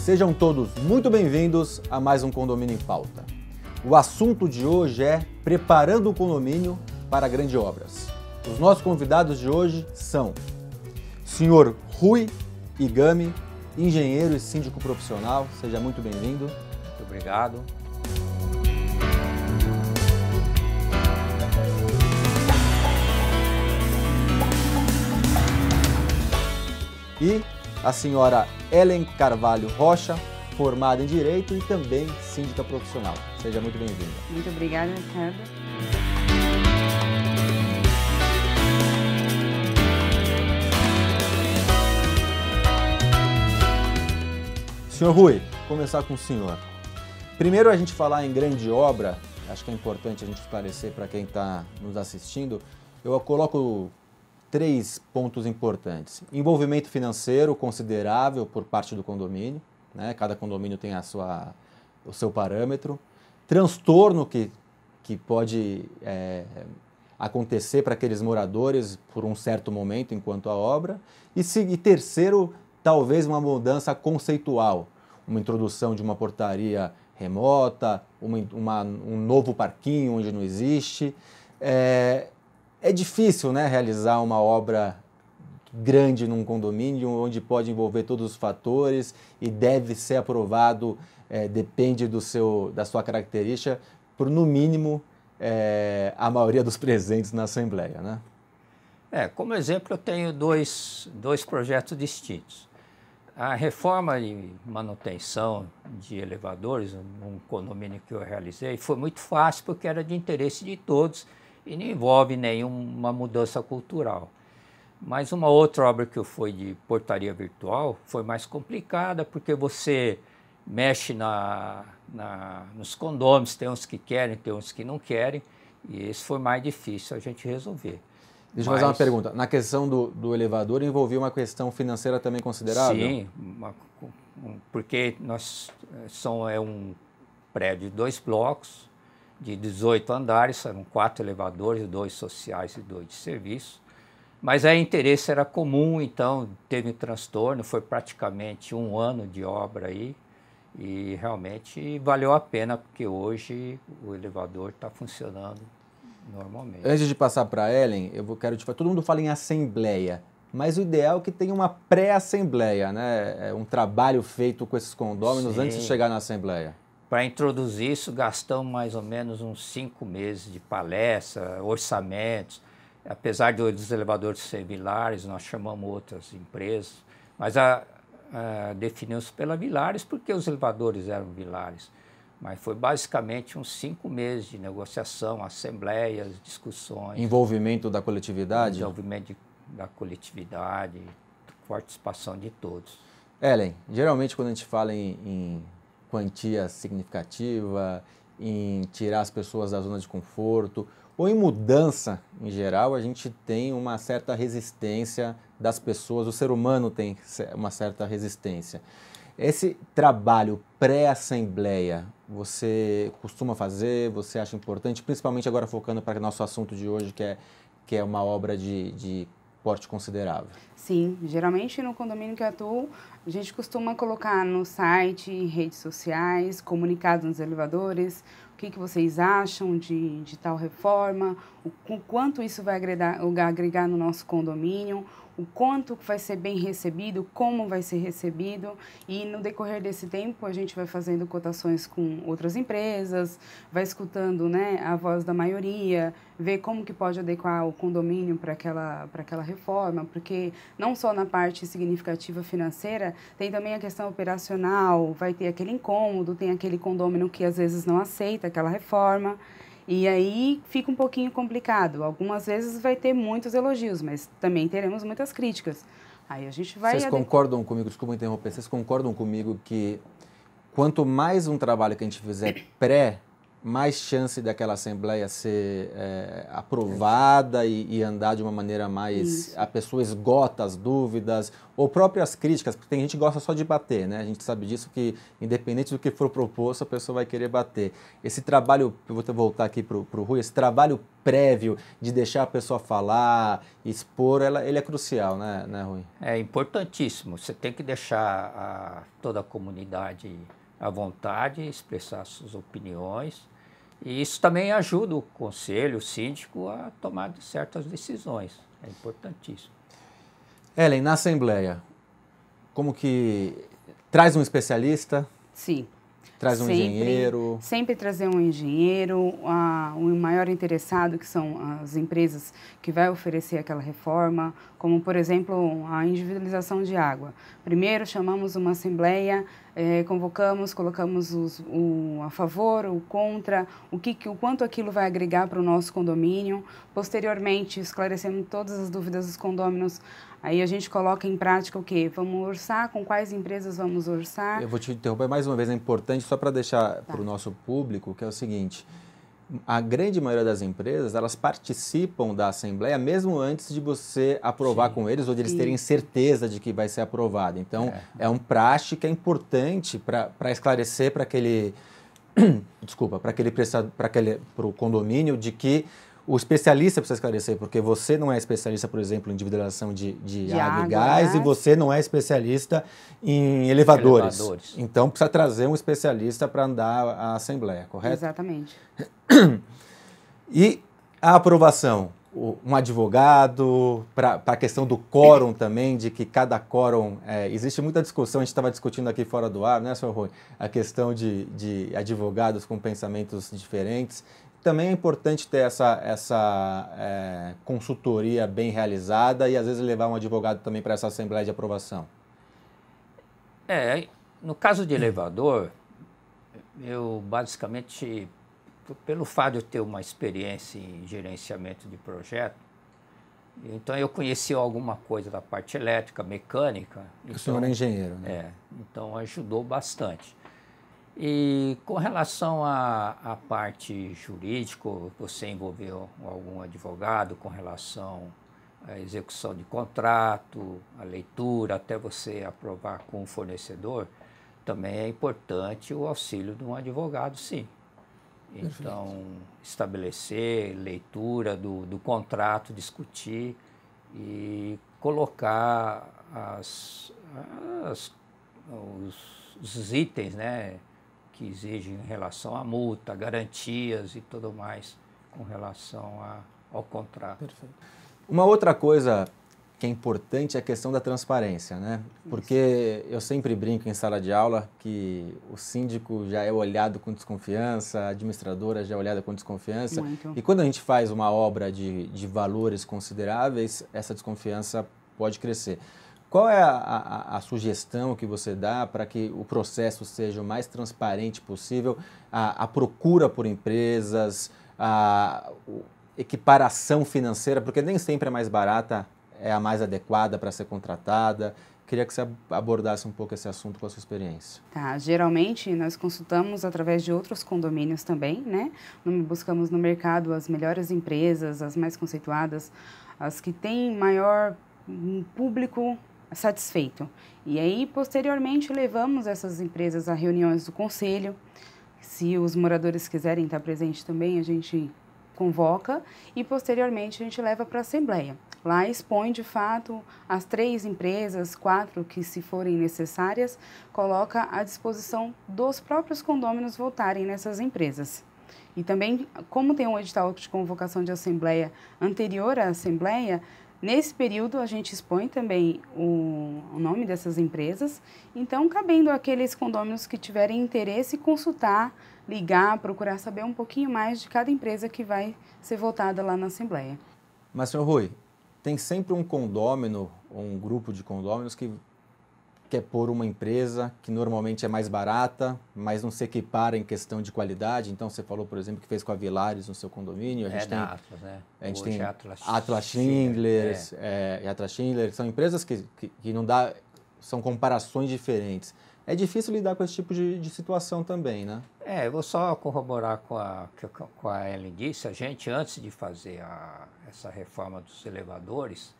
Sejam todos muito bem-vindos a mais um Condomínio em Pauta. O assunto de hoje é preparando o condomínio para grandes obras. Os nossos convidados de hoje são Sr. Rui Igami, engenheiro e síndico profissional. Seja muito bem-vindo. Muito obrigado. E a senhora Ellen Carvalho Rocha, formada em Direito e também síndica profissional. Seja muito bem-vinda. Muito obrigada, Ricardo. Senhor Rui, vou começar com o senhor. Primeiro a gente falar em grande obra, acho que é importante a gente esclarecer para quem está nos assistindo, eu coloco 3 pontos importantes. Envolvimento financeiro considerável por parte do condomínio, né? Cada condomínio tem o seu parâmetro. Transtorno que pode acontecer para aqueles moradores por um certo momento enquanto a obra. E terceiro, talvez uma mudança conceitual, uma introdução de uma portaria remota, um novo parquinho onde não existe. É difícil, né, realizar uma obra grande num condomínio onde pode envolver todos os fatores e deve ser aprovado, depende da sua característica, por no mínimo a maioria dos presentes na Assembleia, né? Como exemplo, eu tenho dois projetos distintos. A reforma de manutenção de elevadores, num condomínio que eu realizei, foi muito fácil porque era de interesse de todos e não envolve nenhuma mudança cultural. Mas uma outra obra que eu fui de portaria virtual foi mais complicada, porque você mexe nos condôminos, tem uns que querem, tem uns que não querem, e esse foi mais difícil a gente resolver. Deixa eu fazer uma pergunta. Na questão do elevador, envolvia uma questão financeira também considerável? Sim, porque é um prédio de 2 blocos, de 18 andares, eram 4 elevadores, 2 sociais e 2 de serviço. Mas o interesse era comum, então teve um transtorno, foi praticamente 1 ano de obra aí, e realmente valeu a pena, porque hoje o elevador está funcionando normalmente. Antes de passar para a Ellen, quero te falar, todo mundo fala em assembleia, mas o ideal é que tenha uma pré-assembleia, né? Um trabalho feito com esses condôminos antes de chegar na assembleia. Para introduzir isso, gastamos mais ou menos uns 5 meses de palestra, orçamentos. Apesar dos elevadores serem Villares, nós chamamos outras empresas, mas definimos pela Villares porque os elevadores eram Villares. Mas foi basicamente uns 5 meses de negociação, assembleias, discussões. Envolvimento da coletividade? Envolvimento da coletividade, participação de todos. Ellen, geralmente quando a gente fala em quantia significativa, em tirar as pessoas da zona de conforto, ou em mudança em geral, a gente tem uma certa resistência das pessoas, o ser humano tem uma certa resistência. Esse trabalho pré-assembleia, você costuma fazer, você acha importante, principalmente agora focando para o nosso assunto de hoje, que é uma obra de porte considerável? Sim, geralmente no condomínio que eu atuo, a gente costuma colocar no site, em redes sociais, comunicados nos elevadores, o que vocês acham de tal reforma, o quanto isso vai agregar no nosso condomínio, o quanto vai ser bem recebido, como vai ser recebido, e no decorrer desse tempo a gente vai fazendo cotações com outras empresas, vai escutando, né, a voz da maioria, ver como que pode adequar o condomínio para aquela reforma, porque não só na parte significativa financeira, tem também a questão operacional, vai ter aquele incômodo, tem aquele condômino que às vezes não aceita aquela reforma, e aí fica um pouquinho complicado. Algumas vezes vai ter muitos elogios, mas também teremos muitas críticas. Aí a gente vai... Vocês concordam comigo, desculpa interromper, vocês concordam comigo que quanto mais um trabalho que a gente fizer pré mais chance daquela assembleia ser aprovada e andar de uma maneira mais... Isso. A pessoa esgota as dúvidas, ou próprias críticas, porque tem gente que gosta só de bater, né? A gente sabe disso, que independente do que for proposto, a pessoa vai querer bater. Esse trabalho, eu vou voltar aqui para o Rui, esse trabalho prévio de deixar a pessoa falar, expor, ele é crucial, né, Rui? É importantíssimo. Você tem que deixar toda a comunidade à vontade, expressar suas opiniões. E isso também ajuda o conselho, o síndico, a tomar certas decisões. É importantíssimo. Ellen, na Assembleia, como que traz um especialista? Sim. Traz um engenheiro? Sempre trazer um engenheiro, o maior interessado, que são as empresas que vai oferecer aquela reforma, como, por exemplo, a individualização de água. Primeiro, chamamos uma assembleia, convocamos, colocamos a favor, o contra, o quanto aquilo vai agregar para o nosso condomínio. Posteriormente, esclarecemos todas as dúvidas dos condôminos. Aí a gente coloca em prática o quê? Vamos orçar, com quais empresas vamos orçar? Eu vou te interromper mais uma vez, é importante só para deixar para o nosso público, que é o seguinte, a grande maioria das empresas, elas participam da Assembleia mesmo antes de você aprovar com eles ou de eles terem certeza de que vai ser aprovado. Então, é um praxe que é importante para esclarecer para aquele, para o condomínio de que o especialista precisa esclarecer, porque você não é especialista, por exemplo, em individualização de água e gás, e você não é especialista em elevadores. Então, precisa trazer um especialista para andar a Assembleia, correto? Exatamente. E a aprovação? Um advogado, para a questão do quórum também, de que cada quórum... existe muita discussão, a gente estava discutindo aqui fora do ar, né, senhor Rui? A questão de advogados com pensamentos diferentes. Também é importante ter essa consultoria bem realizada e, às vezes, levar um advogado também para essa assembleia de aprovação. No caso de elevador, eu basicamente, pelo fato de eu ter uma experiência em gerenciamento de projeto, então eu conheci alguma coisa da parte elétrica, mecânica. O senhor é engenheiro, né? Então ajudou bastante. E com relação à parte jurídica, você envolveu algum advogado com relação à execução de contrato, a leitura, até você aprovar com o fornecedor, também é importante o auxílio de um advogado, sim. Então, estabelecer leitura do contrato, discutir e colocar os itens, né, que exigem em relação à multa, garantias e tudo mais com relação ao contrato. Perfeito. Uma outra coisa que é importante é a questão da transparência, né? Porque eu sempre brinco em sala de aula que o síndico já é olhado com desconfiança, a administradora já é olhada com desconfiança. Muito. E quando a gente faz uma obra de valores consideráveis, essa desconfiança pode crescer. Qual é a sugestão que você dá para que o processo seja o mais transparente possível, a procura por empresas, a equiparação financeira, porque nem sempre a mais barata é a mais adequada para ser contratada. Queria que você abordasse um pouco esse assunto com a sua experiência. Tá, geralmente nós consultamos através de outros condomínios também, né? Buscamos no mercado as melhores empresas, as mais conceituadas, as que têm maior público satisfeito. E aí, posteriormente, levamos essas empresas a reuniões do conselho. Se os moradores quiserem estar presentes também, a gente convoca e, posteriormente, a gente leva para a assembleia. Lá expõe, de fato, as 3 empresas, 4 que, se forem necessárias, coloca à disposição dos próprios condôminos votarem nessas empresas. E também, como tem um edital de convocação de assembleia anterior à assembleia, nesse período, a gente expõe também o nome dessas empresas. Então, cabendo àqueles condôminos que tiverem interesse, consultar, ligar, procurar saber um pouquinho mais de cada empresa que vai ser votada lá na Assembleia. Mas, senhor Rui, tem sempre um condômino ou um grupo de condôminos que quer pôr uma empresa que normalmente é mais barata, mas não se equipara em questão de qualidade. Então, você falou, por exemplo, que fez com a Villares no seu condomínio. A gente tem Atlas, né? A gente Hoje tem Atlas Schindler e Atlas Schindler. São empresas que não dá, são comparações diferentes. É difícil lidar com esse tipo de situação também, né? Eu vou só corroborar com a Ellen disse. A gente, antes de fazer essa reforma dos elevadores,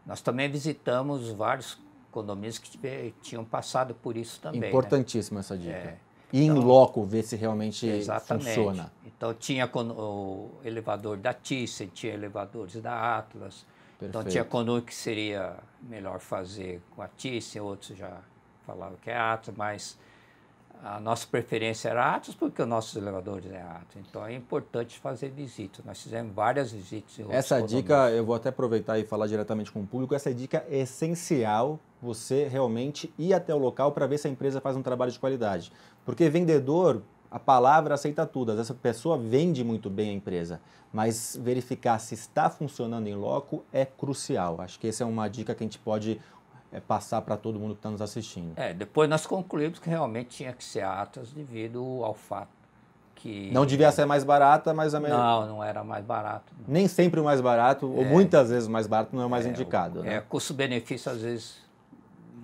nós também visitamos vários condomínios que tinham passado por isso também. Importantíssima, né? Essa dica. E então, em loco, ver se realmente exatamente. Funciona. Então tinha o elevador da Thyssen, tinha elevadores da Atlas. Perfeito. Então tinha condomínio que seria melhor fazer com a Thyssen, outros já falavam que é Atlas, mas a nossa preferência era Atlas porque os nossos elevadores é Atlas. Então é importante fazer visitas. Nós fizemos várias visitas. Essa dica, eu vou até aproveitar e falar diretamente com o público, essa dica é essencial, você realmente ir até o local para ver se a empresa faz um trabalho de qualidade. Porque vendedor, a palavra aceita tudo. Às vezes a pessoa vende muito bem a empresa, mas verificar se está funcionando em loco é crucial. Acho que essa é uma dica que a gente pode passar para todo mundo que está nos assistindo. Depois nós concluímos que realmente tinha que ser Atlas devido ao fato que... Não devia ser mais barata, mas... Não era mais barato. Não. Nem sempre o mais barato, ou muitas vezes o mais barato não é o mais indicado. Né? Custo-benefício às vezes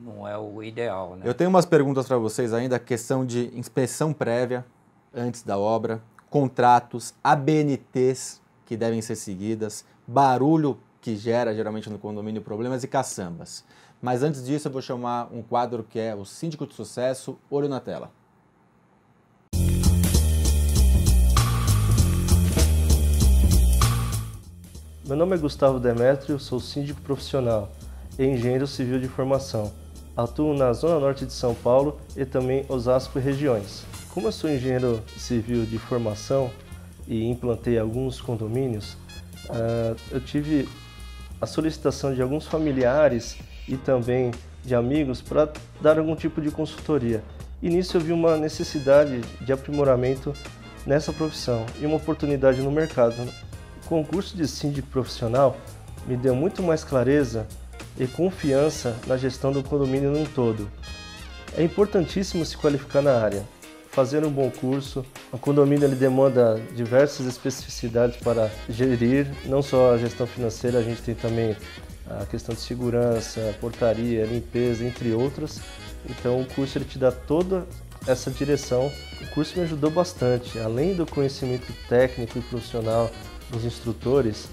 não é o ideal. Né? Eu tenho umas perguntas para vocês ainda, questão de inspeção prévia antes da obra, contratos, ABNTs que devem ser seguidas, barulho que gera geralmente no condomínio problemas e caçambas. Mas antes disso eu vou chamar um quadro que é o Síndico de Sucesso, Olho na Tela. Meu nome é Gustavo Demétrio, sou síndico profissional e engenheiro civil de formação. Atuo na Zona Norte de São Paulo e também Osasco e regiões. Como eu sou engenheiro civil de formação e implantei alguns condomínios, eu tive a solicitação de alguns familiares e também de amigos para dar algum tipo de consultoria. E nisso eu vi uma necessidade de aprimoramento nessa profissão e uma oportunidade no mercado. O concurso de síndico profissional me deu muito mais clareza e confiança na gestão do condomínio num todo. É importantíssimo se qualificar na área, fazer um bom curso. O condomínio ele demanda diversas especificidades para gerir, não só a gestão financeira, a gente tem também a questão de segurança, portaria, limpeza, entre outras. Então o curso ele te dá toda essa direção. O curso me ajudou bastante, além do conhecimento técnico e profissional dos instrutores,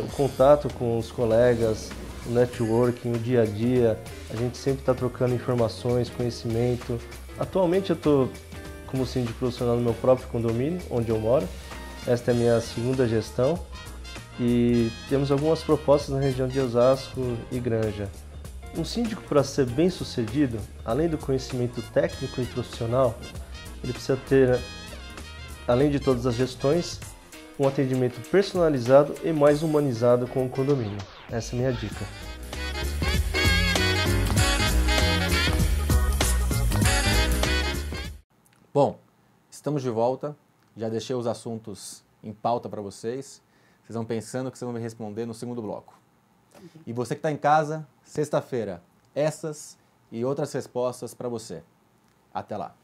o contato com os colegas, o networking, o dia a dia, a gente sempre está trocando informações, conhecimento. Atualmente eu estou como síndico profissional no meu próprio condomínio, onde eu moro. Esta é a minha segunda gestão e temos algumas propostas na região de Osasco e Granja. Um síndico, para ser bem sucedido, além do conhecimento técnico e profissional, ele precisa ter, além de todas as gestões, um atendimento personalizado e mais humanizado com o condomínio. Essa é a minha dica. Bom, estamos de volta. Já deixei os assuntos em pauta para vocês. Vocês vão pensando que vocês vão me responder no segundo bloco. E você que está em casa, sexta-feira, essas e outras respostas para você. Até lá.